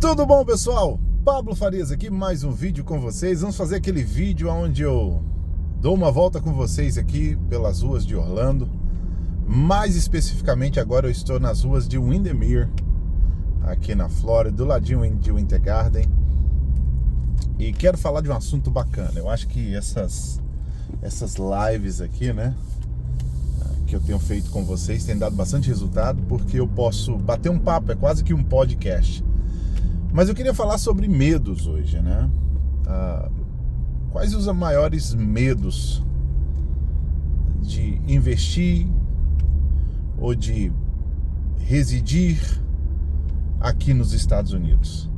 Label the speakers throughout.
Speaker 1: Tudo bom, pessoal? Pablo Farias aqui, mais um vídeo com vocês. Vamos fazer aquele vídeo onde eu dou uma volta com vocês aqui pelas ruas de Orlando. Mais especificamente, agora eu estou nas ruas de Windermere, aqui na Flórida, do ladinho de Winter Garden. E quero falar de um assunto bacana. Eu acho que essas lives aqui, né, que eu tenho feito com vocês, tem dado bastante resultado, porque eu posso bater um papo, é quase que um podcast. Mas eu queria falar sobre medos hoje, né? Quais os maiores medos de investir ou de residir aqui nos Estados Unidos?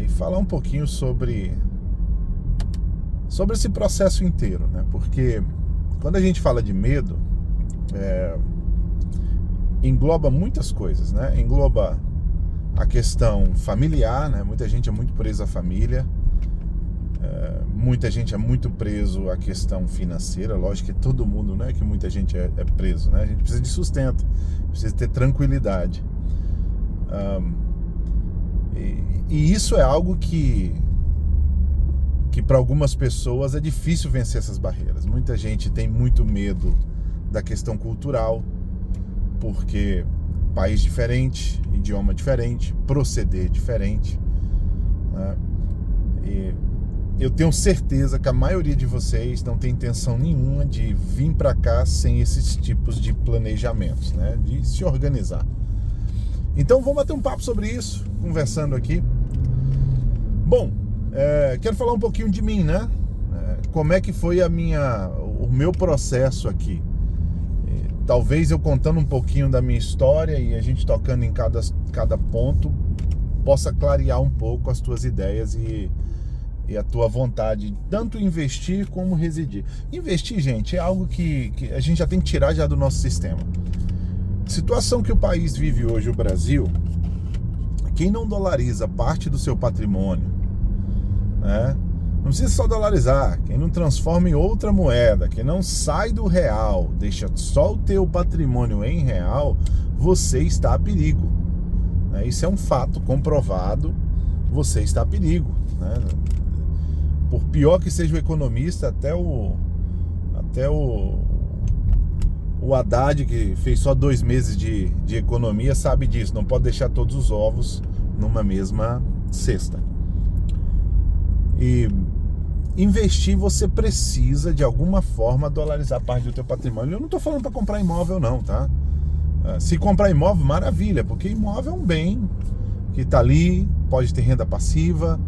Speaker 1: E falar um pouquinho sobre esse processo inteiro, né? Porque quando a gente fala de medo, engloba muitas coisas, né? Engloba a questão familiar, né? Muita gente é muito preso à família, muita gente é muito preso à questão financeira. Lógico que todo mundo, né? Que muita gente é preso, né? A gente precisa de sustento, precisa ter tranquilidade. E isso é algo que para algumas pessoas é difícil vencer essas barreiras. Muita gente tem muito medo da questão cultural, porque país diferente, idioma diferente, proceder diferente, né? E eu tenho certeza que a maioria de vocês não tem intenção nenhuma de vir para cá sem esses tipos de planejamentos, né? De se organizar. Então vamos bater um papo sobre isso, conversando aqui. Bom, quero falar um pouquinho de mim, né? Como é que foi o meu processo aqui. Talvez eu contando um pouquinho da minha história e a gente tocando em cada ponto possa clarear um pouco as tuas ideias e a tua vontade, tanto investir como residir. Investir, gente, é algo que a gente já tem que tirar já do nosso sistema. Situação que o país vive hoje, o Brasil, quem não dolariza parte do seu patrimônio, né? Não precisa só dolarizar, quem não transforma em outra moeda, quem não sai do real, deixa só o teu patrimônio em real, você está a perigo, né? Isso é um fato comprovado, você está a perigo, né? Por pior que seja o economista, até o Haddad, que fez só 2 meses de economia, sabe disso, não pode deixar todos os ovos numa mesma cesta. E investir, você precisa de alguma forma dolarizar parte do teu patrimônio. Eu não estou falando para comprar imóvel não, tá? Se comprar imóvel, maravilha, porque imóvel é um bem que está ali, pode ter renda passiva,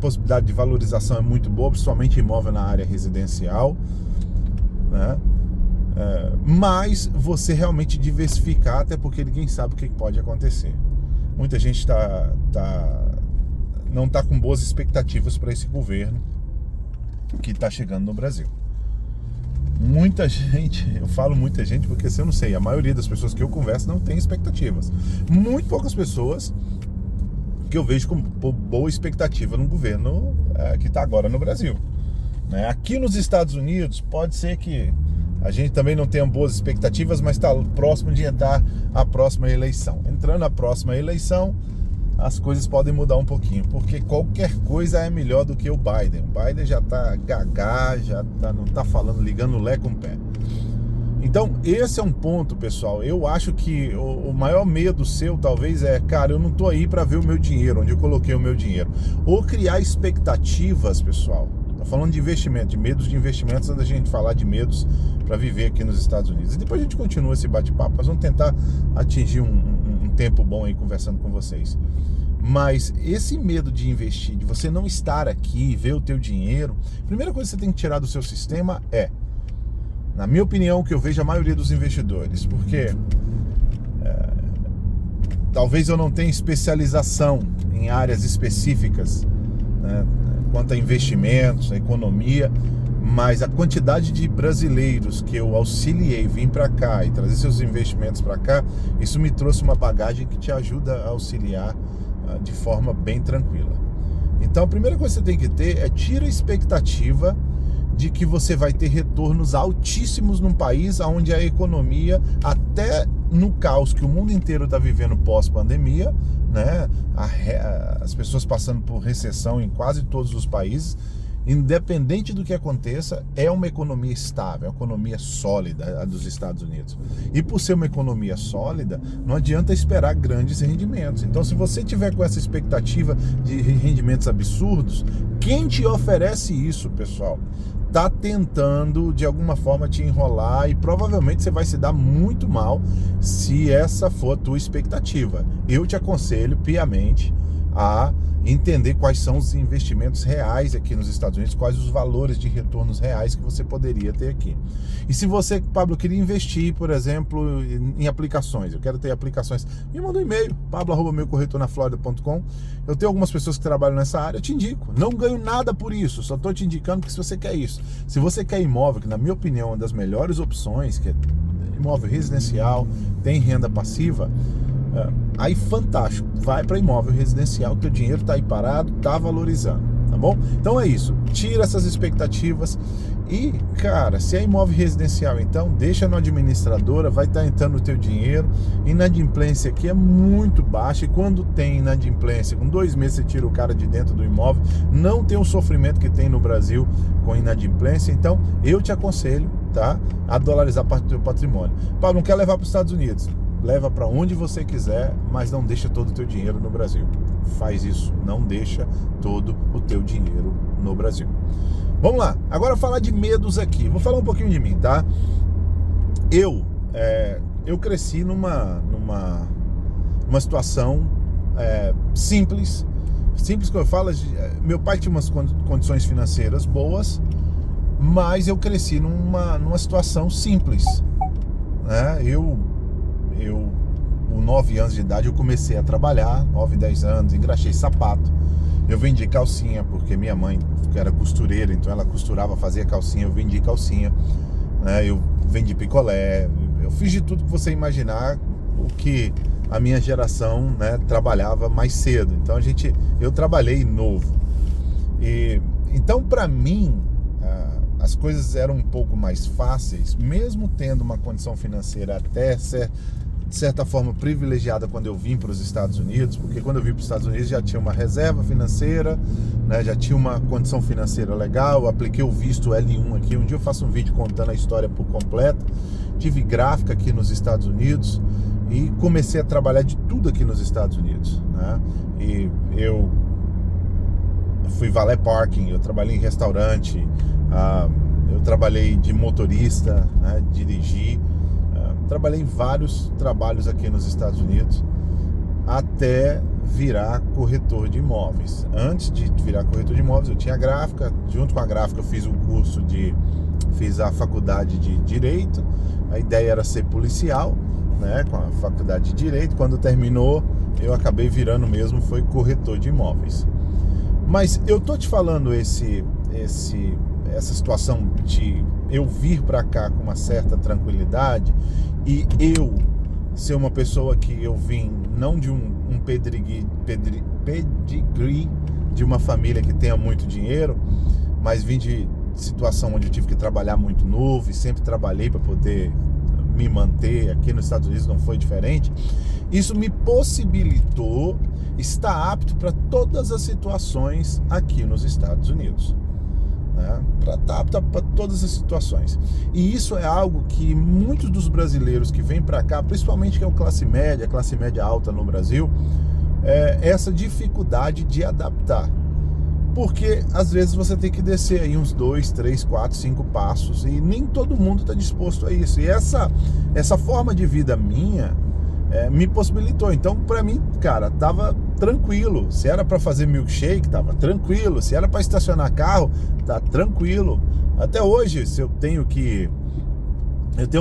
Speaker 1: possibilidade de valorização é muito boa, principalmente imóvel na área residencial, né? Mas você realmente diversificar, até porque ninguém sabe o que pode acontecer. Muita gente não está com boas expectativas para esse governo que está chegando no Brasil. Muita gente, eu falo muita gente porque eu não sei, a maioria das pessoas que eu converso não tem expectativas. Muito poucas pessoas que eu vejo com boa expectativa no governo que está agora no Brasil, né? Aqui nos Estados Unidos pode ser que a gente também não tenha boas expectativas, mas está próximo de entrar a próxima eleição. Entrando a próxima eleição, as coisas podem mudar um pouquinho, porque qualquer coisa é melhor do que o Biden. O Biden já está gagá, não está falando, ligando o lé com o pé. Então, esse é um ponto, pessoal. Eu acho que o maior medo seu, talvez, cara, eu não estou aí para ver o meu dinheiro, onde eu coloquei o meu dinheiro. Ou criar expectativas, pessoal. Estou falando de investimento, de medos de investimentos, antes da gente falar de medos para viver aqui nos Estados Unidos. E depois a gente continua esse bate-papo. Nós vamos tentar atingir um tempo bom aí conversando com vocês. Mas esse medo de investir, de você não estar aqui, ver o teu dinheiro, a primeira coisa que você tem que tirar do seu sistema na minha opinião, que eu vejo a maioria dos investidores, porque talvez eu não tenha especialização em áreas específicas, né, quanto a investimentos, a economia, mas a quantidade de brasileiros que eu auxiliei vir para cá e trazer seus investimentos para cá, isso me trouxe uma bagagem que te ajuda a auxiliar de forma bem tranquila. Então a primeira coisa que você tem que ter tira a expectativa de que você vai ter retornos altíssimos num país onde a economia, até no caos que o mundo inteiro está vivendo pós-pandemia, né? As pessoas passando por recessão em quase todos os países, independente do que aconteça, é uma economia estável, é uma economia sólida a dos Estados Unidos. E por ser uma economia sólida, não adianta esperar grandes rendimentos. Então, se você tiver com essa expectativa de rendimentos absurdos, quem te oferece isso, pessoal, está tentando de alguma forma te enrolar, e provavelmente você vai se dar muito mal se essa for a tua expectativa. Eu te aconselho piamente a entender quais são os investimentos reais aqui nos Estados Unidos, quais os valores de retornos reais que você poderia ter aqui. E se você, Pablo, queria investir, por exemplo, em aplicações, eu quero ter aplicações, me manda um e-mail, pablo@meucorretornaflorida.com. Eu tenho algumas pessoas que trabalham nessa área, eu te indico. Não ganho nada por isso, só estou te indicando que se você quer isso. Se você quer imóvel, que na minha opinião é uma das melhores opções, que é imóvel residencial, tem renda passiva, aí fantástico, vai para imóvel residencial, que o dinheiro está aí parado, está valorizando, tá bom? Então é isso, tira essas expectativas e, cara, se é imóvel residencial, então deixa na administradora, vai estar entrando o teu dinheiro, inadimplência aqui é muito baixa, e quando tem inadimplência, com 2 meses você tira o cara de dentro do imóvel, não tem o sofrimento que tem no Brasil com inadimplência. Então eu te aconselho, tá, a dolarizar parte do teu patrimônio. Paulo, não quer levar para os Estados Unidos? Leva para onde você quiser, mas não deixa todo o teu dinheiro no Brasil. Faz isso, não deixa todo o teu dinheiro no Brasil. Vamos lá, agora falar de medos aqui. Vou falar um pouquinho de mim, tá? Eu cresci numa situação simples que eu falo. Meu pai tinha umas condições financeiras boas, mas eu cresci numa situação simples, né? Com 9 anos de idade eu comecei a trabalhar, 9, 10 anos, engraxei sapato. Eu vendi calcinha, porque minha mãe era costureira, então ela costurava, fazia calcinha, eu vendi calcinha, né? Eu vendi picolé, eu fiz de tudo que você imaginar, o que a minha geração, né, trabalhava mais cedo. Então eu trabalhei novo. Então para mim as coisas eram um pouco mais fáceis, mesmo tendo uma condição financeira até de certa forma privilegiada quando eu vim para os Estados Unidos, porque quando eu vim para os Estados Unidos já tinha uma reserva financeira, né, já tinha uma condição financeira legal, eu apliquei o visto L1 aqui, um dia eu faço um vídeo contando a história por completo, tive gráfica aqui nos Estados Unidos e comecei a trabalhar de tudo aqui nos Estados Unidos, né? E eu fui valet parking, eu trabalhei em restaurante, eu trabalhei de motorista, né, dirigi, trabalhei em vários trabalhos aqui nos Estados Unidos até virar corretor de imóveis. Antes de virar corretor de imóveis eu tinha gráfica, junto com a gráfica eu fiz a faculdade de Direito, a ideia era ser policial, né, com a faculdade de Direito. Quando terminou eu acabei virando mesmo, foi corretor de imóveis. Mas eu tô te falando essa situação de eu vir para cá com uma certa tranquilidade e eu ser uma pessoa que eu vim não de um pedigree de uma família que tenha muito dinheiro, mas vim de situação onde eu tive que trabalhar muito novo e sempre trabalhei para poder me manter. Aqui nos Estados Unidos não foi diferente. Isso me possibilitou estar apto para todas as situações aqui nos Estados Unidos, né? Para todas as situações. E isso é algo que muitos dos brasileiros que vêm para cá, principalmente que é a classe média alta no Brasil, essa dificuldade de adaptar. Porque às vezes você tem que descer aí uns 2, 3, 4, 5 passos e nem todo mundo está disposto a isso. E essa forma de vida minha me possibilitou. Então, para mim, cara, tava tranquilo. Se era para fazer milkshake, tava tranquilo. Se era para estacionar carro, tá tranquilo. Até hoje, se eu tenho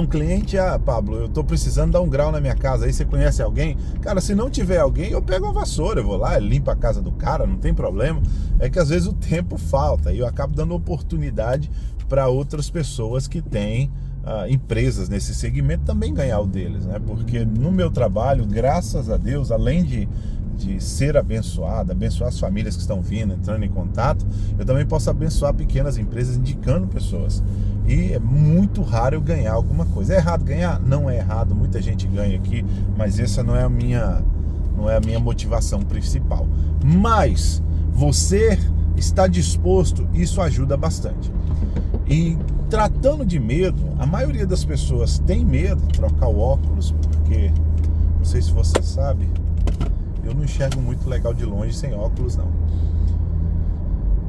Speaker 1: um cliente, Pablo, eu tô precisando dar um grau na minha casa, aí você conhece alguém? Cara, se não tiver alguém, eu pego a vassoura, eu vou lá, limpo a casa do cara, não tem problema. É que às vezes o tempo falta e eu acabo dando oportunidade para outras pessoas que têm empresas nesse segmento também ganhar o deles, né? Porque no meu trabalho, graças a Deus, além de de ser abençoado, abençoar as famílias que estão vindo, entrando em contato, eu também posso abençoar pequenas empresas indicando pessoas. E é muito raro eu ganhar alguma coisa. É errado ganhar? Não é errado, muita gente ganha aqui, mas essa não é a minha motivação principal. Mas você está disposto, isso ajuda bastante. E tratando de medo, a maioria das pessoas tem medo de trocar o óculos, porque, não sei se você sabe, eu não enxergo muito legal de longe sem óculos, não.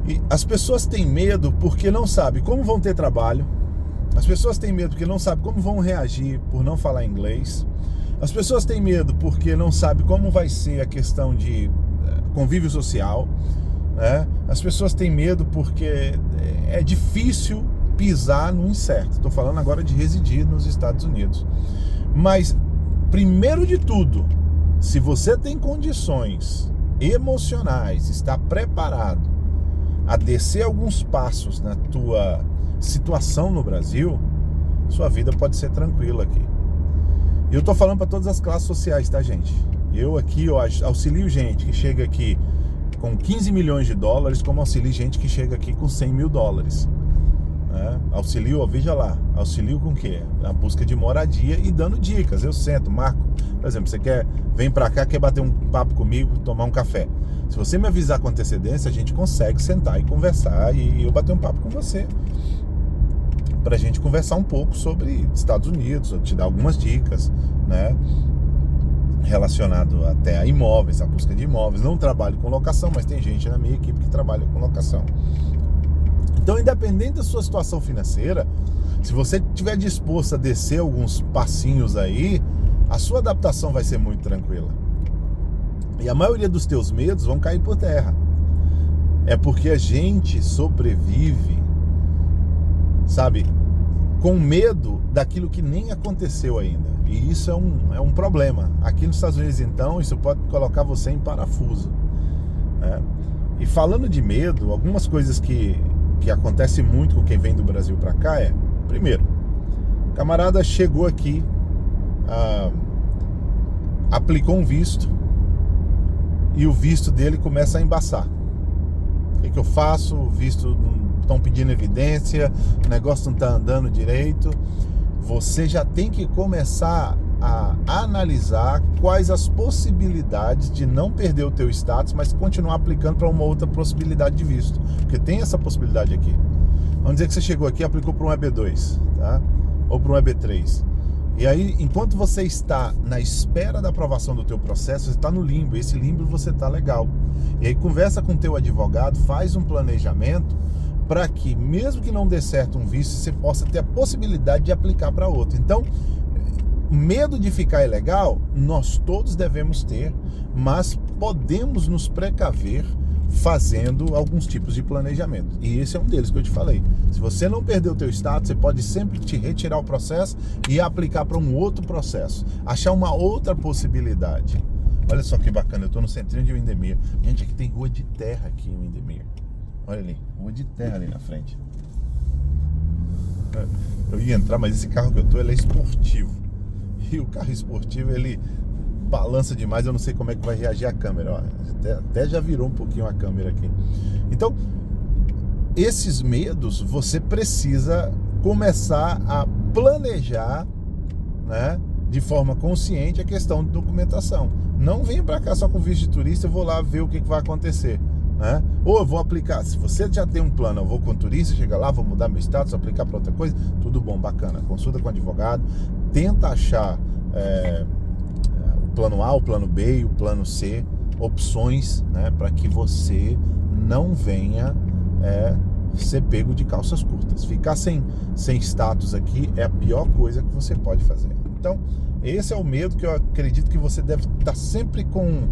Speaker 1: E as pessoas têm medo porque não sabem como vão ter trabalho. As pessoas têm medo porque não sabem como vão reagir por não falar inglês. As pessoas têm medo porque não sabem como vai ser a questão de convívio social, né? As pessoas têm medo porque é difícil pisar no incerto. Estou falando agora de residir nos Estados Unidos. Mas, primeiro de tudo, se você tem condições emocionais, está preparado a descer alguns passos na tua situação no Brasil, sua vida pode ser tranquila aqui. Eu estou falando para todas as classes sociais, tá, gente? Eu auxilio gente que chega aqui com 15 milhões de dólares, como auxilio gente que chega aqui com 100 mil dólares. Auxilio, veja lá, auxilio com o quê? A busca de moradia e dando dicas. Eu sento, marco, por exemplo, vem pra cá, quer bater um papo comigo, tomar um café. Se você me avisar com antecedência, a gente consegue sentar e conversar e eu bater um papo com você, pra gente conversar um pouco sobre Estados Unidos, eu te dar algumas dicas, né? Relacionado até a imóveis, a busca de imóveis. Não trabalho com locação, mas tem gente na minha equipe que trabalha com locação. Então, independente da sua situação financeira, se você estiver disposto a descer alguns passinhos aí, a sua adaptação vai ser muito tranquila. E a maioria dos teus medos vão cair por terra. É porque a gente sobrevive, sabe, com medo daquilo que nem aconteceu ainda. E isso é um problema. Aqui nos Estados Unidos, então, isso pode colocar você em parafuso, né? E falando de medo, algumas coisas que acontece muito com quem vem do Brasil para cá primeiro, o camarada chegou aqui, aplicou um visto e o visto dele começa a embaçar. O que eu faço? O visto não estão pedindo evidência, o negócio não está andando direito. Você já tem que começar a analisar quais as possibilidades de não perder o teu status, mas continuar aplicando para uma outra possibilidade de visto, porque tem essa possibilidade aqui. Vamos dizer que você chegou aqui e aplicou para um EB2, tá? Ou para um EB3. E aí, enquanto você está na espera da aprovação do teu processo, você está no limbo. E esse limbo você está legal. E aí conversa com o teu advogado, faz um planejamento para que, mesmo que não dê certo um visto, você possa ter a possibilidade de aplicar para outro. Então, medo de ficar ilegal, nós todos devemos ter, mas podemos nos precaver fazendo alguns tipos de planejamento. E esse é um deles que eu te falei. Se você não perder o teu status, você pode sempre te retirar o processo e aplicar para um outro processo. Achar uma outra possibilidade. Olha só que bacana, eu estou no centrinho de Windermere. Gente, aqui tem rua de terra aqui em Windermere. Olha ali, rua de terra ali na frente. Eu ia entrar, mas esse carro que eu tô, ele é esportivo. E o carro esportivo, ele balança demais, eu não sei como é que vai reagir a câmera. Ó, até já virou um pouquinho a câmera aqui. Então, esses medos, você precisa começar a planejar, né, de forma consciente a questão de documentação. Não venha para cá só com visto de turista, eu vou lá ver o que vai acontecer, né? Ou eu vou aplicar, se você já tem um plano, eu vou com turista, chega lá, vou mudar meu status, aplicar para outra coisa, tudo bom, bacana, consulta com o advogado, tenta achar o plano A, o plano B e o plano C, opções, né, para que você não venha ser pego de calças curtas. Ficar sem status aqui é a pior coisa que você pode fazer. Então, esse é o medo que eu acredito que você deve estar sempre com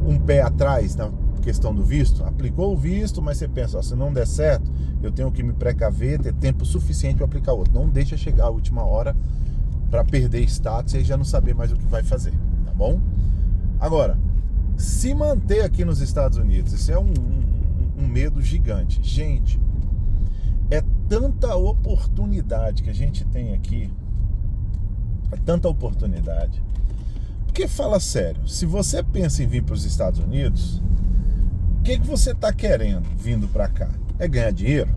Speaker 1: um pé atrás na questão do visto. Aplicou o visto, mas você pensa, se não der certo, eu tenho que me precaver, ter tempo suficiente para aplicar outro. Não deixa chegar a última hora para perder status e já não saber mais o que vai fazer, tá bom? Agora, se manter aqui nos Estados Unidos, isso é um medo gigante. Gente, é tanta oportunidade que a gente tem aqui, é tanta oportunidade, Porque fala sério, se você pensa em vir para os Estados Unidos, o que você está querendo vindo para cá? É ganhar dinheiro?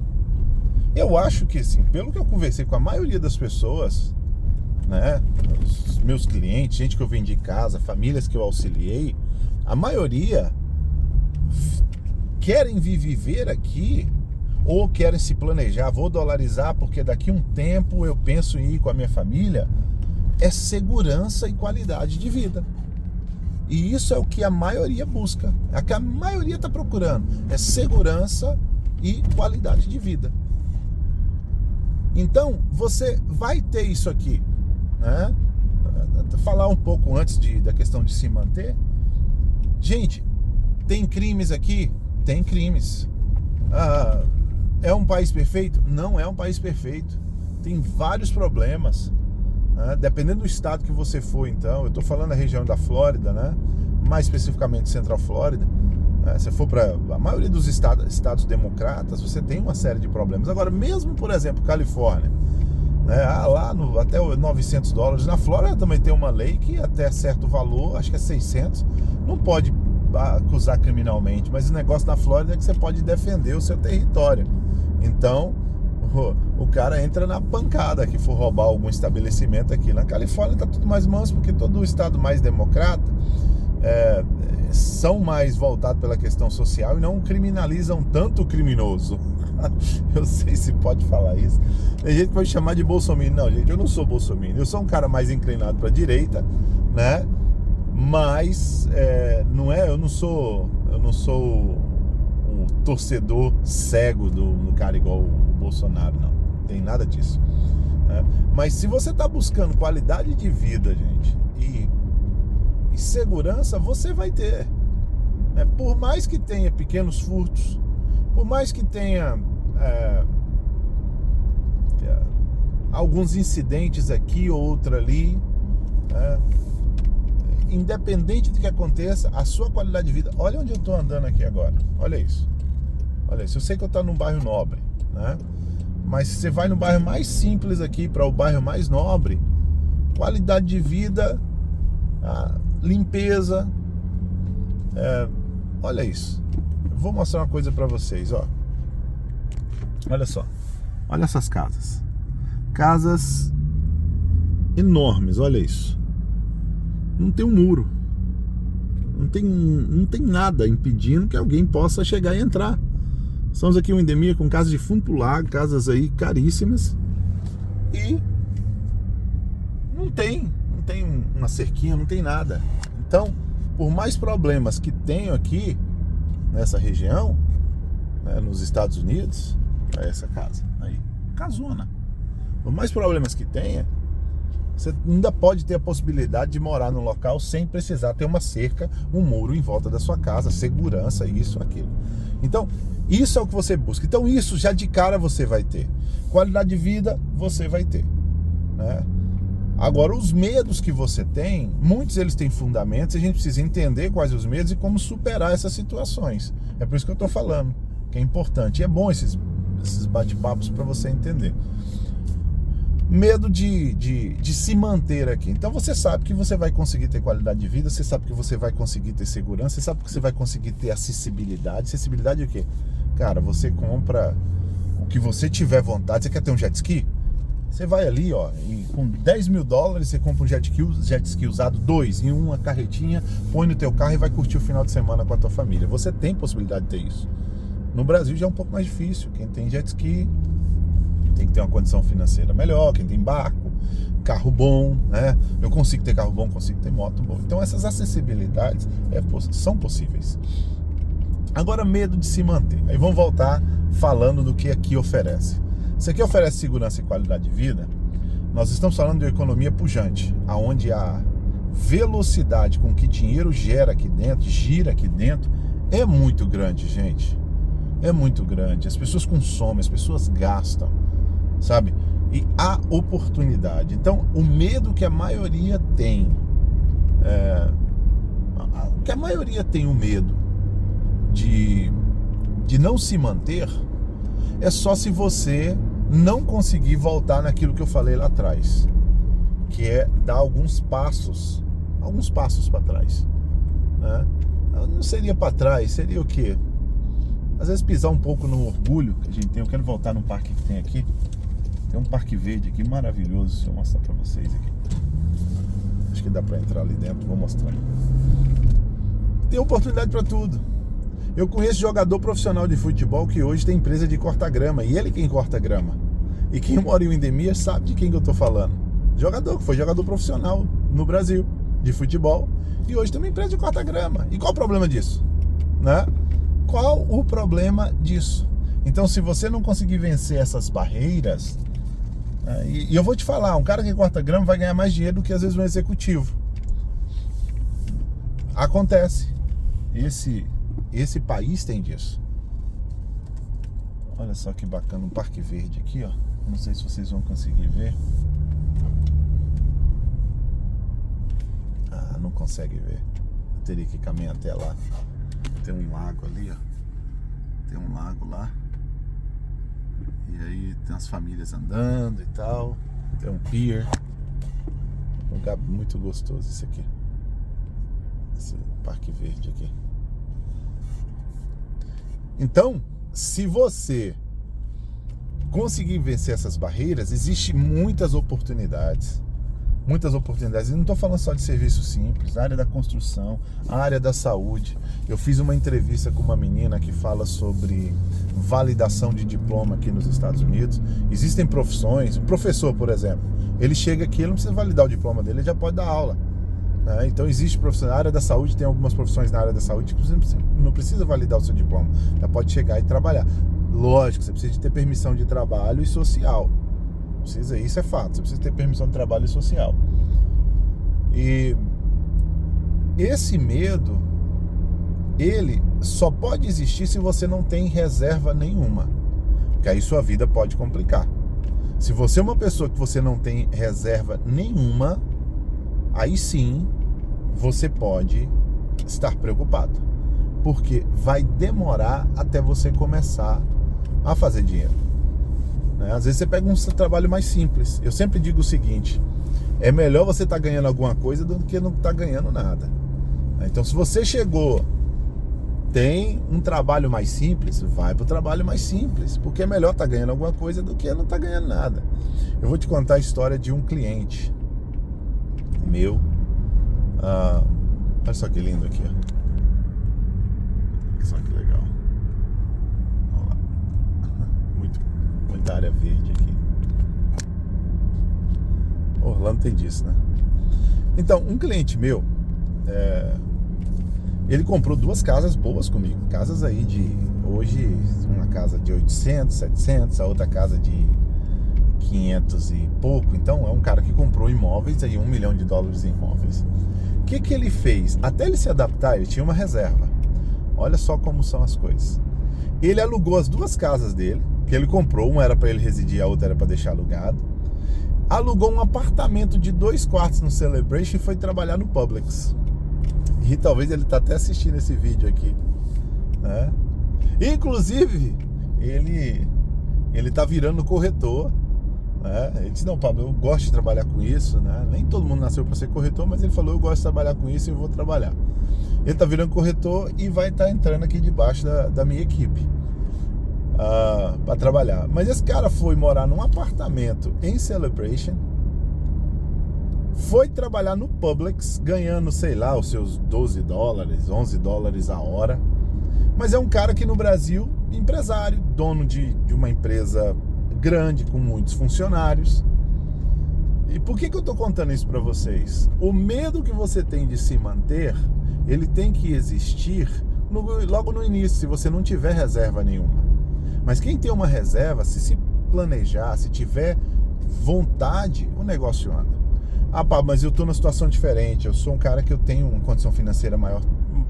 Speaker 1: Eu acho que sim, pelo que eu conversei com a maioria das pessoas, né, os meus clientes, gente que eu vendi casa, famílias que eu auxiliei, a maioria querem vir viver aqui ou querem se planejar, vou dolarizar porque daqui um tempo eu penso em ir com a minha família. É segurança e qualidade de vida. E isso é o que a maioria busca, é o que a maioria está procurando, é segurança e qualidade de vida. Então, você vai ter isso aqui, né? Falar um pouco antes da questão de se manter. Gente, tem crimes aqui? Tem crimes. É um país perfeito? Não é um país perfeito. Tem vários problemas. Dependendo do estado que você for, então, eu estou falando da região da Flórida, né? Mais especificamente Central Flórida. Se for para a maioria dos estados democratas, você tem uma série de problemas. Agora, mesmo, por exemplo, Califórnia, né? Lá até $900, na Flórida também tem uma lei que até certo valor, acho que é 600, não pode acusar criminalmente, mas o negócio na Flórida é que você pode defender o seu território. Então, o cara entra na pancada que for roubar algum estabelecimento aqui. Na Califórnia tá tudo mais manso, porque todo o estado mais democrata são mais voltados pela questão social e não criminalizam tanto o criminoso. Eu sei se pode falar isso. Tem gente que vai chamar de bolsominion. Não, gente, eu não sou bolsominion. Eu sou um cara mais inclinado para a direita, né? Mas eu não sou um torcedor cego do cara igual o Bolsonaro, não tem nada disso, né? Mas se você está buscando qualidade de vida, gente, e segurança, você vai ter, né? Por mais que tenha pequenos furtos, por mais que tenha alguns incidentes aqui ou outro ali, independente do que aconteça, a sua qualidade de vida. Olha onde eu estou andando aqui agora, olha isso. Olha isso, eu sei que eu estou num bairro nobre, né? Mas se você vai no bairro mais simples aqui para o bairro mais nobre, qualidade de vida, limpeza, olha isso. Eu vou mostrar uma coisa para vocês, ó. Olha só, olha essas casas enormes, olha isso. Não tem um muro, não tem nada impedindo que alguém possa chegar e entrar. Estamos aqui em Windermere com casas de fundo pro lago, casas aí caríssimas, e não tem uma cerquinha, não tem nada. Então, por mais problemas que tenham aqui nessa região, né, nos Estados Unidos, olha essa casa aí, casona. Por mais problemas que tenha, você ainda pode ter a possibilidade de morar num local sem precisar ter uma cerca, um muro em volta da sua casa, segurança, isso, aquilo. Então, isso é o que você busca. Então, isso já de cara você vai ter. Qualidade de vida você vai ter, né? Agora, os medos que você tem, muitos eles têm fundamentos, e a gente precisa entender quais os medos e como superar essas situações. É por isso que eu estou falando, que é importante. E é bom esses bate-papos para você entender. Medo de se manter aqui. Então você sabe que você vai conseguir ter qualidade de vida, você sabe que você vai conseguir ter segurança, você sabe que você vai conseguir ter acessibilidade. Acessibilidade é o quê? Cara, você compra o que você tiver vontade. Você quer ter um jet ski? Você vai ali, ó, e com $10 mil você compra um jet ski usado, 2 em uma carretinha, põe no teu carro e vai curtir o final de semana com a tua família. Você tem possibilidade de ter isso. No Brasil já é um pouco mais difícil. Quem tem jet ski tem que ter uma condição financeira melhor, quem tem barco, carro bom, né? Eu consigo ter carro bom, consigo ter moto bom. Então essas acessibilidades são possíveis. Agora, medo de se manter. Aí vamos voltar falando do que aqui oferece. Isso aqui oferece segurança e qualidade de vida. Nós estamos falando de uma economia pujante, onde a velocidade com que dinheiro gira aqui dentro, é muito grande, gente. É muito grande. As pessoas consomem, as pessoas gastam, sabe? E há oportunidade. Então, o medo que a maioria tem, o medo de não se manter, é só se você não conseguir voltar naquilo que eu falei lá atrás, que é dar alguns passos alguns passos para trás, né? Não seria para trás, seria o quê? Às vezes pisar um pouco no orgulho que a gente tem. Eu quero voltar num parque que tem aqui. Tem um parque verde aqui maravilhoso. Deixa eu mostrar para vocês aqui. Acho que dá para entrar ali dentro, vou mostrar. Tem oportunidade para tudo. Eu conheço jogador profissional de futebol que hoje tem empresa de corta-grama, e ele quem corta grama. E quem mora em Windemir sabe de quem que eu tô falando. Jogador, que foi jogador profissional no Brasil de futebol, e hoje tem uma empresa de corta-grama. E qual o problema disso? Né? Qual o problema disso? Então, se você não conseguir vencer essas barreiras, e eu vou te falar, um cara que corta grama vai ganhar mais dinheiro do que às vezes um executivo. Acontece. Esse país tem disso. Olha só que bacana, um parque verde aqui, ó. Não sei se vocês vão conseguir ver. Não consegue ver. Eu teria que caminhar até lá. Tem um lago ali, ó. Tem um lago lá. E aí tem as famílias andando e tal. Tem um pier. Um lugar muito gostoso esse aqui. Esse parque verde aqui. Então, se você conseguir vencer essas barreiras, existem muitas oportunidades. Muitas oportunidades. E não estou falando só de serviço simples, a área da construção, a área da saúde. Eu fiz uma entrevista com uma menina que fala sobre validação de diploma aqui nos Estados Unidos. Existem profissões, o professor, por exemplo, ele chega aqui, ele não precisa validar o diploma dele, ele já pode dar aula. Então existe profissão. Na área da saúde, tem algumas profissões na área da saúde que você não precisa validar o seu diploma, já pode chegar e trabalhar. Lógico, você precisa de ter permissão de trabalho e social. Precisa, isso é fato, você precisa ter permissão de trabalho e social. E esse medo, ele só pode existir se você não tem reserva nenhuma, porque aí sua vida pode complicar. Se você é uma pessoa que você não tem reserva nenhuma, aí sim você pode estar preocupado, porque vai demorar até você começar a fazer dinheiro. Às vezes você pega um trabalho mais simples. Eu sempre digo o seguinte: é melhor você estar ganhando alguma coisa do que não estar ganhando nada. Então, se você chegou, tem um trabalho mais simples, vai para o trabalho mais simples, porque é melhor estar ganhando alguma coisa do que não estar ganhando nada. Eu vou te contar a história de um cliente meu. Olha só que lindo aqui, ó. Olha só que legal. Olha lá. Muita área verde aqui. Orlando tem disso, né? Então, um cliente meu, ele comprou 2 casas boas comigo. Casas aí de, hoje, uma casa de 800, 700, a outra casa de 500 e pouco. Então, é um cara que comprou imóveis aí, $1 milhão em imóveis. O que ele fez? Até ele se adaptar, ele tinha uma reserva. Olha só como são as coisas. Ele alugou as 2 casas dele, que ele comprou, uma era para ele residir, a outra era para deixar alugado. Alugou um apartamento de 2 quartos no Celebration e foi trabalhar no Publix. E talvez ele tá até assistindo esse vídeo aqui, né? Inclusive, ele tá virando corretor, né? Ele disse: não, Pablo, eu gosto de trabalhar com isso, né? Nem todo mundo nasceu para ser corretor, mas ele falou: eu gosto de trabalhar com isso e eu vou trabalhar. Ele tá virando corretor e vai estar entrando aqui debaixo da minha equipe para trabalhar. Mas esse cara foi morar num apartamento em Celebration, foi trabalhar no Publix, ganhando, sei lá, os seus $12, $11 a hora. Mas é um cara que no Brasil, empresário, dono de uma empresa grande, com muitos funcionários. E por que eu tô contando isso para vocês? O medo que você tem de se manter, ele tem que existir logo no início, se você não tiver reserva nenhuma. Mas quem tem uma reserva, se planejar, se tiver vontade, o negócio anda. Pá, mas eu tô numa situação diferente, eu sou um cara que eu tenho uma condição financeira maior.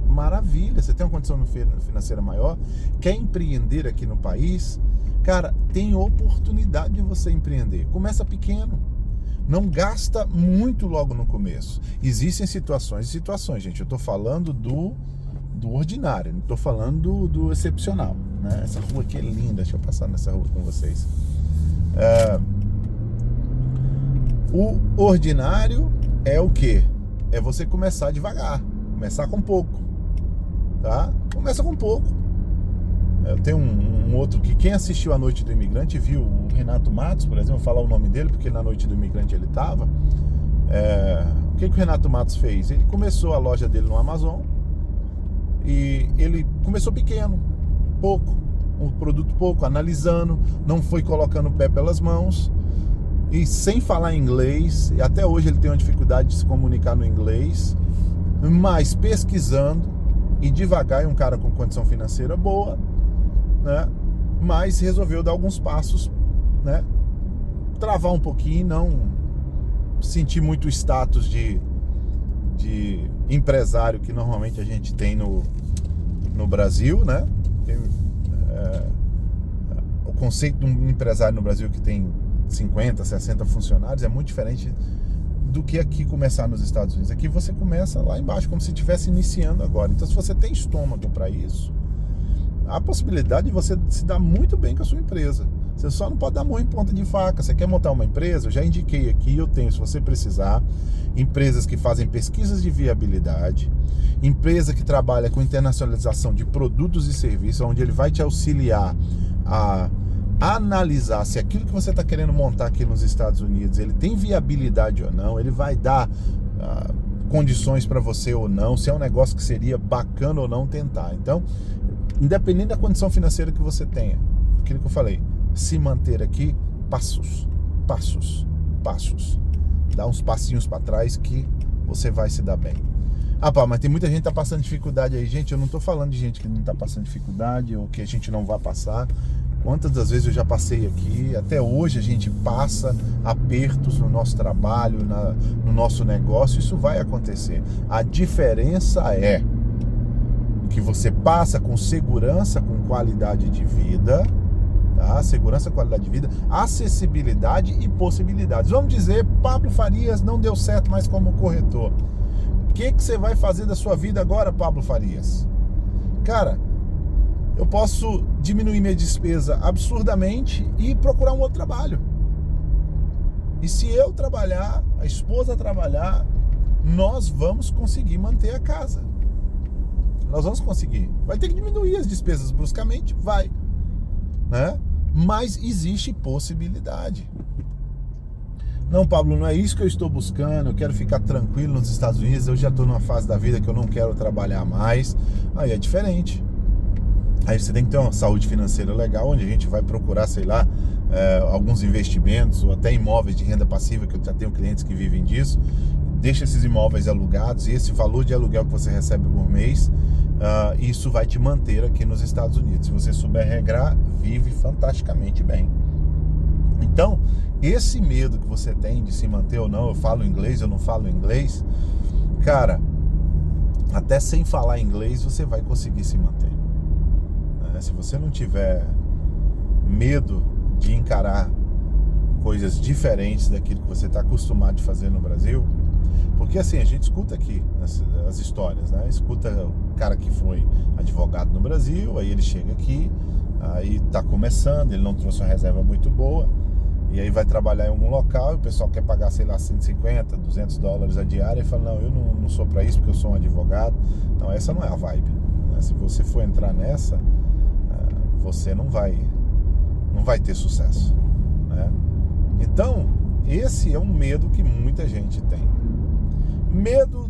Speaker 1: Maravilha, você tem uma condição financeira maior, quer empreender aqui no país, cara, tem oportunidade de você empreender. Começa pequeno, não gasta muito logo no começo. Existem situações e situações, gente. Eu tô falando do ordinário, não tô falando do excepcional, né? Essa rua aqui é linda, deixa eu passar nessa rua com vocês. O ordinário é o quê? é você começar devagar, começar com pouco, tá? Começa com pouco. Eu tenho um outro que quem assistiu A Noite do Imigrante viu, o Renato Matos, por exemplo, vou falar o nome dele porque na Noite do Imigrante ele estava. O que o Renato Matos fez? Ele começou a loja dele no Amazon e ele começou pequeno, pouco, um produto pouco, analisando, não foi colocando o pé pelas mãos e sem falar inglês, e até hoje ele tem uma dificuldade de se comunicar no inglês, mas pesquisando e devagar, é um cara com condição financeira boa, né? Mas resolveu dar alguns passos, né? Travar um pouquinho, não sentir muito o status de empresário que normalmente a gente tem no Brasil, né? O conceito de um empresário no Brasil que tem 50, 60 funcionários é muito diferente do que aqui começar nos Estados Unidos. Aqui você começa lá embaixo, como se estivesse iniciando agora. Então, se você tem estômago para isso, há a possibilidade de você se dar muito bem com a sua empresa. Você só não pode dar murro em ponta de faca. Você quer montar uma empresa? Eu já indiquei aqui, eu tenho, se você precisar, empresas que fazem pesquisas de viabilidade, empresa que trabalha com internacionalização de produtos e serviços, onde ele vai te auxiliar a analisar se aquilo que você está querendo montar aqui nos Estados Unidos, ele tem viabilidade ou não, ele vai dar condições para você ou não, se é um negócio que seria bacana ou não tentar. Então, independente da condição financeira que você tenha, aquilo que eu falei, se manter aqui, passos. Dá uns passinhos para trás que você vai se dar bem. Mas tem muita gente que tá passando dificuldade aí. Gente, eu não tô falando de gente que não tá passando dificuldade ou que a gente não vai passar. Quantas das vezes eu já passei aqui, até hoje a gente passa apertos no nosso trabalho, no nosso negócio, isso vai acontecer. A diferença é que você passa com segurança, com qualidade de vida, tá? Segurança, qualidade de vida, acessibilidade e possibilidades. Vamos dizer, Pablo Farias não deu certo mais como corretor. O que você vai fazer da sua vida agora, Pablo Farias? Cara, eu posso diminuir minha despesa absurdamente e procurar um outro trabalho. E se eu trabalhar, a esposa trabalhar, nós vamos conseguir manter a casa. Nós vamos conseguir. Vai ter que diminuir as despesas bruscamente? Vai. Né? Mas existe possibilidade. Não, Pablo, não é isso que eu estou buscando, eu quero ficar tranquilo nos Estados Unidos, eu já estou numa fase da vida que eu não quero trabalhar mais. Aí é diferente. Aí você tem que ter uma saúde financeira legal, onde a gente vai procurar, sei lá, alguns investimentos ou até imóveis de renda passiva, que eu já tenho clientes que vivem disso. Deixa esses imóveis alugados e esse valor de aluguel que você recebe por mês, isso vai te manter aqui nos Estados Unidos. Se você souber regrar, vive fantasticamente bem. Então, esse medo que você tem de se manter ou não, eu falo inglês, eu não falo inglês, cara, até sem falar inglês você vai conseguir se manter. Se você não tiver medo de encarar coisas diferentes daquilo que você está acostumado a fazer no Brasil, porque assim, a gente escuta aqui as histórias, né? Escuta o cara que foi advogado no Brasil, aí ele chega aqui, aí está começando, ele não trouxe uma reserva muito boa, e aí vai trabalhar em algum local e o pessoal quer pagar, sei lá, 150, 200 dólares a diária e fala, não, eu não sou para isso porque eu sou um advogado. Não, essa não é a vibe, né? Se você for entrar nessa, você não vai ter sucesso, né? Então, esse é um medo que muita gente tem. Medo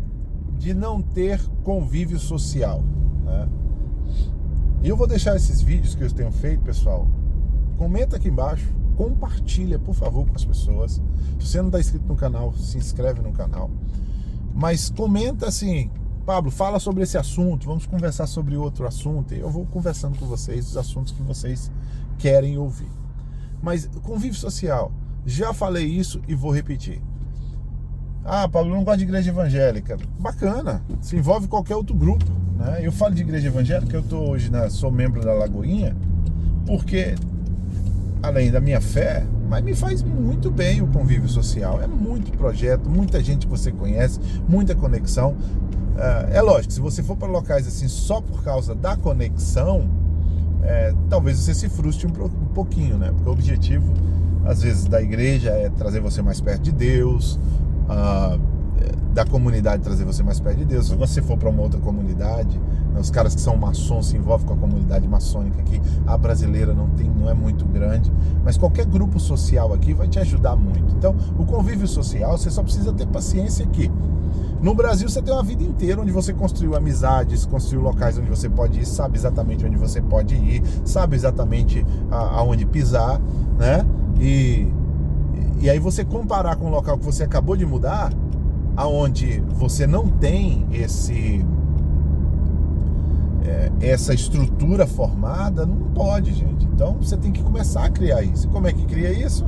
Speaker 1: de não ter convívio social, né? E eu vou deixar esses vídeos que eu tenho feito, pessoal. Comenta aqui embaixo, compartilha, por favor, com as pessoas. Se você não está inscrito no canal, se inscreve no canal. Mas comenta assim, Pablo, fala sobre esse assunto, vamos conversar sobre outro assunto. Eu vou conversando com vocês os assuntos que vocês querem ouvir. Mas convívio social, já falei isso e vou repetir. Pablo, eu não gosto de igreja evangélica. Bacana, se envolve qualquer outro grupo, né? Eu falo de igreja evangélica, eu tô hoje, sou membro da Lagoinha, porque além da minha fé, mas me faz muito bem o convívio social. É muito projeto, muita gente que você conhece, muita conexão. É lógico, se você for para locais assim só por causa da conexão, talvez você se frustre um pouquinho, né? Porque o objetivo, às vezes, da igreja é trazer você mais perto de Deus, da comunidade trazer você mais perto de Deus. Se você for para uma outra comunidade, né, os caras que são maçons se envolvem com a comunidade maçônica aqui. A brasileira não é muito grande, mas qualquer grupo social aqui vai te ajudar muito. Então, o convívio social, você só precisa ter paciência aqui. No Brasil, você tem uma vida inteira onde você construiu amizades, construiu locais onde você pode ir, sabe exatamente onde você pode ir, sabe exatamente aonde pisar, né? E aí você comparar com o local que você acabou de mudar, aonde você não tem essa estrutura formada, não pode, gente. Então você tem que começar a criar isso. E como é que cria isso?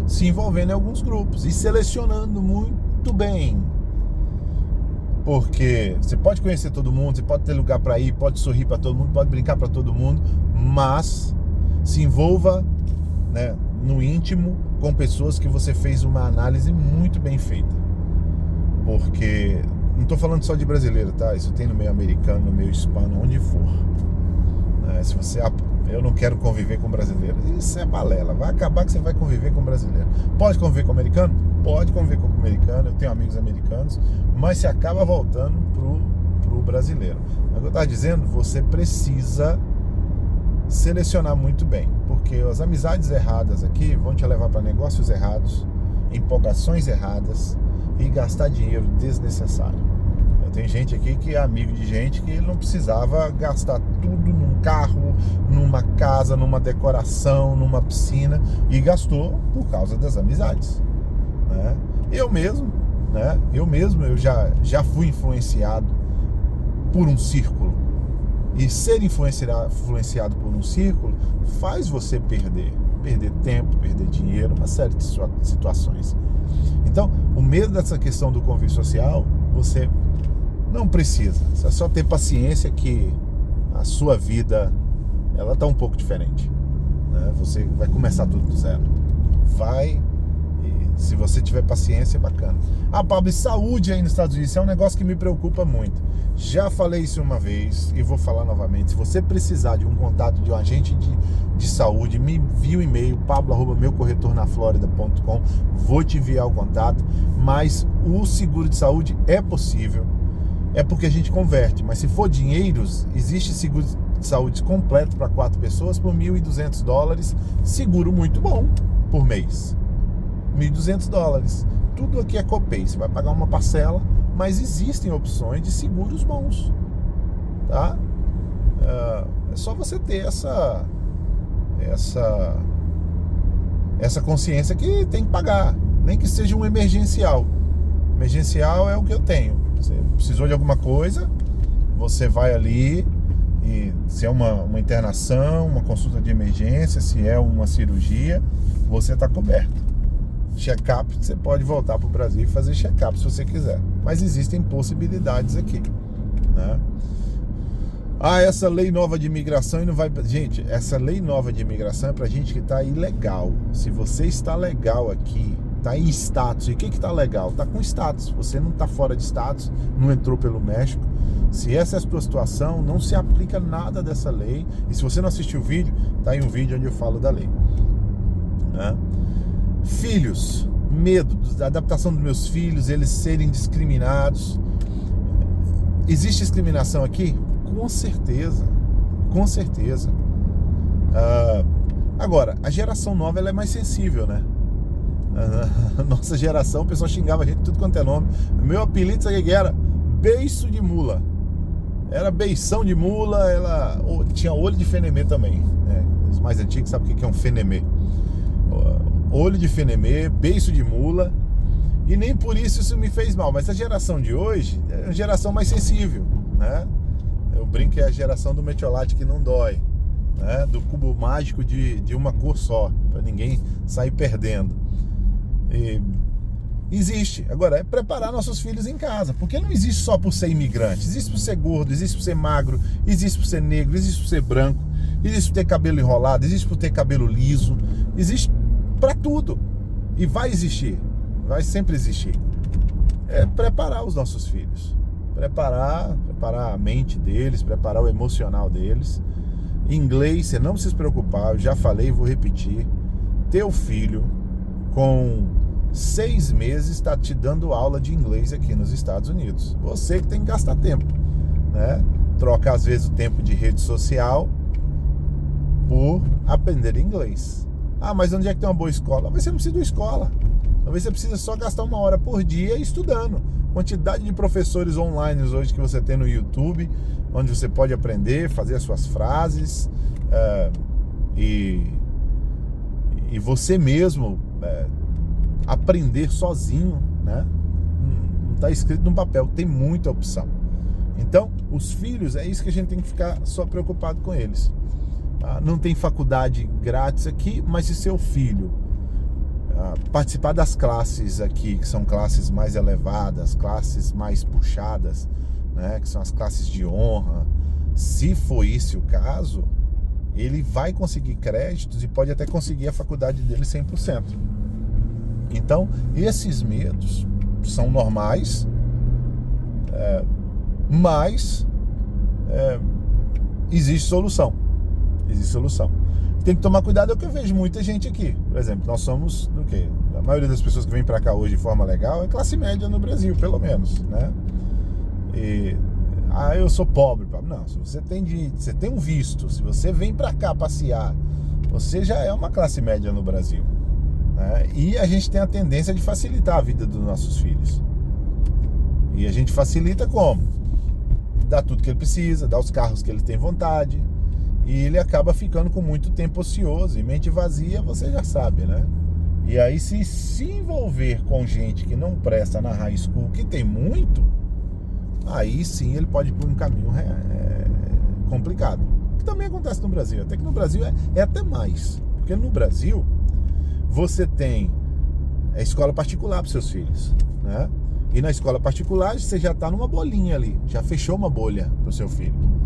Speaker 1: Se envolvendo em alguns grupos e selecionando muito bem. Porque você pode conhecer todo mundo, você pode ter lugar para ir, pode sorrir para todo mundo, pode brincar para todo mundo, mas se envolva, né, no íntimo com pessoas que você fez uma análise muito bem feita. Porque não estou falando só de brasileiro, tá? Isso tem no meio americano, no meio hispano, onde for. Se você, eu não quero conviver com brasileiro, isso é balela. Vai acabar que você vai conviver com brasileiro. Pode conviver com americano? Pode conviver com americano. Eu tenho amigos americanos, mas você acaba voltando pro brasileiro. Mas o que eu estava dizendo, você precisa selecionar muito bem, porque as amizades erradas aqui vão te levar para negócios errados, empolgações erradas e gastar dinheiro desnecessário. Tem gente aqui que é amigo de gente que não precisava gastar tudo num carro, numa casa, numa decoração, numa piscina, e gastou por causa das amizades, né? Eu mesmo já fui influenciado por um círculo, e ser influenciado por um círculo faz você perder tempo, perder dinheiro, uma série de situações. Então, o medo dessa questão do convívio social, você não precisa, é só ter paciência que a sua vida, ela tá um pouco diferente, né? Você vai começar tudo do zero. E se você tiver paciência, é bacana. Pablo, e saúde aí nos Estados Unidos, isso é um negócio que me preocupa muito. Já falei isso uma vez e vou falar novamente. Se você precisar de um contato de um agente de saúde, me envia um e-mail, pablo@meucorretornaflorida.com, vou te enviar o contato. Mas o seguro de saúde é possível, é porque a gente converte, mas se for dinheiros, existe seguro de saúde completo para 4 pessoas por $1.200, seguro muito bom por mês, $1.200. Tudo aqui é copay, você vai pagar uma parcela, mas existem opções de seguros bons, tá? É só você ter essa consciência que tem que pagar, nem que seja um emergencial. Emergencial é o que eu tenho. Você precisou de alguma coisa, você vai ali, e se é uma internação, uma consulta de emergência, se é uma cirurgia, você está coberto. Check-up, você pode voltar para o Brasil e fazer check-up se você quiser, mas existem possibilidades aqui, né? Essa lei nova de imigração e não vai... Gente, essa lei nova de imigração é para gente que está ilegal. Se você está legal aqui, tá em status. E o que tá legal? Tá com status. Você não tá fora de status, não entrou pelo México. Se essa é a sua situação, não se aplica nada dessa lei. E se você não assistiu o vídeo, tá aí um vídeo onde eu falo da lei, né? Filhos, medo da adaptação dos meus filhos, eles serem discriminados. Existe discriminação aqui? Com certeza, com certeza. Agora, a geração nova, ela é mais sensível, né? A nossa geração, o pessoal xingava a gente tudo quanto é nome. Meu apelido, sabe o que era? Beiço de mula. Era beição de mula, ela tinha olho de fenemê também, né? Os mais antigos sabem o que é um fenemê. Olho de fenemê, beiço de mula. E nem por isso me fez mal. Mas a geração de hoje é uma geração mais sensível, né? Eu brinco que é a geração do metiolate que não dói, né? Do cubo mágico de uma cor só, para ninguém sair perdendo. Existe. Agora, é preparar nossos filhos em casa, porque não existe só por ser imigrante, existe por ser gordo, existe por ser magro, existe por ser negro, existe por ser branco, existe por ter cabelo enrolado, existe por ter cabelo liso, existe para tudo, e vai existir, vai sempre existir. É preparar os nossos filhos, preparar a mente deles, preparar o emocional deles. Inglês, você não precisa se preocupar, eu já falei e vou repetir. Teu filho com 6 meses está te dando aula de inglês aqui nos Estados Unidos. Você que tem que gastar tempo, né? Troca às vezes o tempo de rede social por aprender inglês. Ah, mas onde é que tem uma boa escola? Talvez você não precise de uma escola. Talvez você precise só gastar 1 hora por dia estudando. Quantidade de professores online hoje que você tem no YouTube, onde você pode aprender, fazer as suas frases e você mesmo aprender sozinho, né? Não está escrito no papel, tem muita opção. Então, os filhos, é isso que a gente tem que ficar só preocupado com eles. Não tem faculdade grátis aqui, mas se seu filho participar das classes aqui, que são classes mais elevadas, classes mais puxadas, né, que são as classes de honra, se for esse o caso, ele vai conseguir créditos e pode até conseguir a faculdade dele 100%. Então, esses medos são normais, mas existe solução. Existe solução. Tem que tomar cuidado, é o que eu vejo muita gente aqui. Por exemplo, nós somos do quê? A maioria das pessoas que vem para cá hoje de forma legal é classe média no Brasil, pelo menos, né? E eu sou pobre. Não, se você tem um visto, se você vem para cá passear, você já é uma classe média no Brasil, né? E a gente tem a tendência de facilitar a vida dos nossos filhos. E a gente facilita como? Dá tudo que ele precisa, dá os carros que ele tem vontade. E ele acaba ficando com muito tempo ocioso e mente vazia, você já sabe, né? E aí se envolver com gente que não presta na high school, que tem muito, aí sim ele pode ir por um caminho complicado. O que também acontece no Brasil, até que no Brasil é até mais. Porque no Brasil você tem escola particular para seus filhos, né? E na escola particular você já está numa bolinha ali, já fechou uma bolha para o seu filho.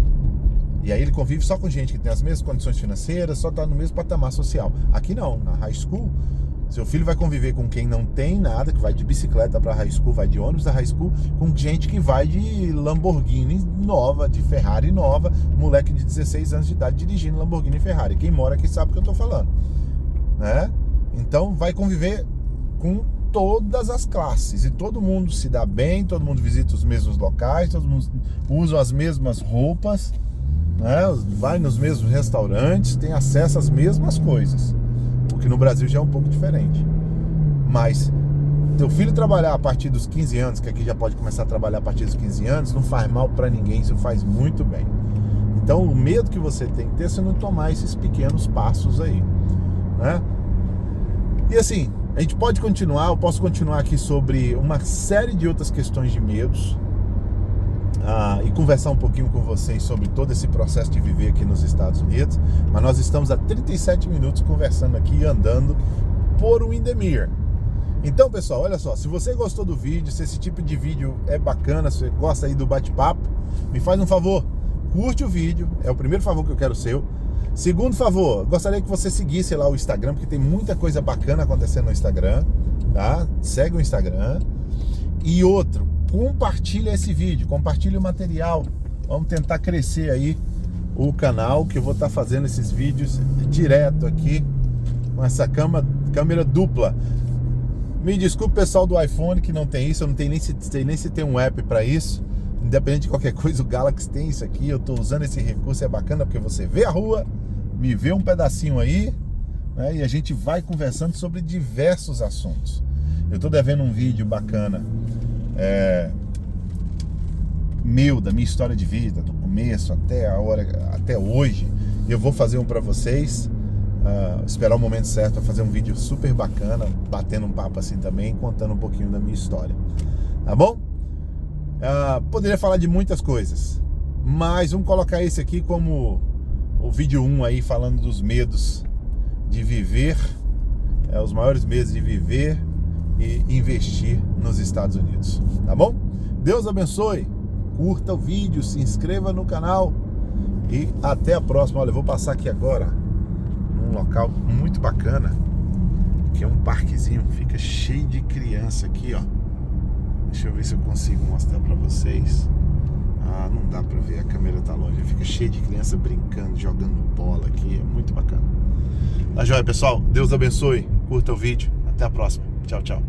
Speaker 1: E aí ele convive só com gente que tem as mesmas condições financeiras, só está no mesmo patamar social. Aqui não, na high school, seu filho vai conviver com quem não tem nada, que vai de bicicleta para high school, vai de ônibus da high school, com gente que vai de Lamborghini nova, de Ferrari nova, moleque de 16 anos de idade dirigindo Lamborghini e Ferrari. Quem mora aqui sabe o que eu estou falando, né? Então vai conviver com todas as classes e todo mundo se dá bem, todo mundo visita os mesmos locais, todo mundo usa as mesmas roupas, né? Vai nos mesmos restaurantes, tem acesso às mesmas coisas, o que no Brasil já é um pouco diferente. Mas teu filho trabalhar a partir dos 15 anos, que aqui já pode começar a trabalhar a partir dos 15 anos, não faz mal para ninguém, isso faz muito bem. Então o medo que você tem que ter é você não tomar esses pequenos passos aí, né? E assim, a gente pode continuar, eu posso continuar aqui sobre uma série de outras questões de medos, e conversar um pouquinho com vocês sobre todo esse processo de viver aqui nos Estados Unidos, mas nós estamos há 37 minutos conversando aqui, andando por Windermere. Então, pessoal, olha só, se você gostou do vídeo, se esse tipo de vídeo é bacana, se você gosta aí do bate-papo, me faz um favor, curte o vídeo, é o primeiro favor que eu quero seu. Segundo favor, gostaria que você seguisse lá o Instagram, porque tem muita coisa bacana acontecendo no Instagram, tá? Segue o Instagram. E outro, compartilha esse vídeo, compartilha o material. Vamos tentar crescer aí o canal, que eu vou estar fazendo esses vídeos direto aqui com essa câmera dupla. Me desculpe, pessoal do iPhone, que não tem isso, eu não tenho nem se tem um app para isso. Independente de qualquer coisa, o Galaxy tem isso aqui. Eu estou usando esse recurso, é bacana porque você vê a rua, me vê um pedacinho aí, né, e a gente vai conversando sobre diversos assuntos. Eu estou devendo um vídeo bacana da minha história de vida, do começo até hoje. Eu vou fazer um para vocês, esperar o momento certo para fazer um vídeo super bacana, batendo um papo assim também, contando um pouquinho da minha história, tá bom? Poderia falar de muitas coisas, mas vamos colocar esse aqui como o vídeo 1 aí, falando dos medos de viver, os maiores medos de viver e investir nos Estados Unidos, tá bom? Deus abençoe, curta o vídeo, se inscreva no canal e até a próxima. Olha, eu vou passar aqui agora num local muito bacana, que é um parquezinho, fica cheio de criança aqui, ó. Deixa eu ver se eu consigo mostrar pra vocês. Não dá pra ver, a câmera tá longe. Fica cheio de criança brincando, jogando bola aqui, é muito bacana. Tá joia, pessoal? Deus abençoe, curta o vídeo, até a próxima. Tchau, tchau.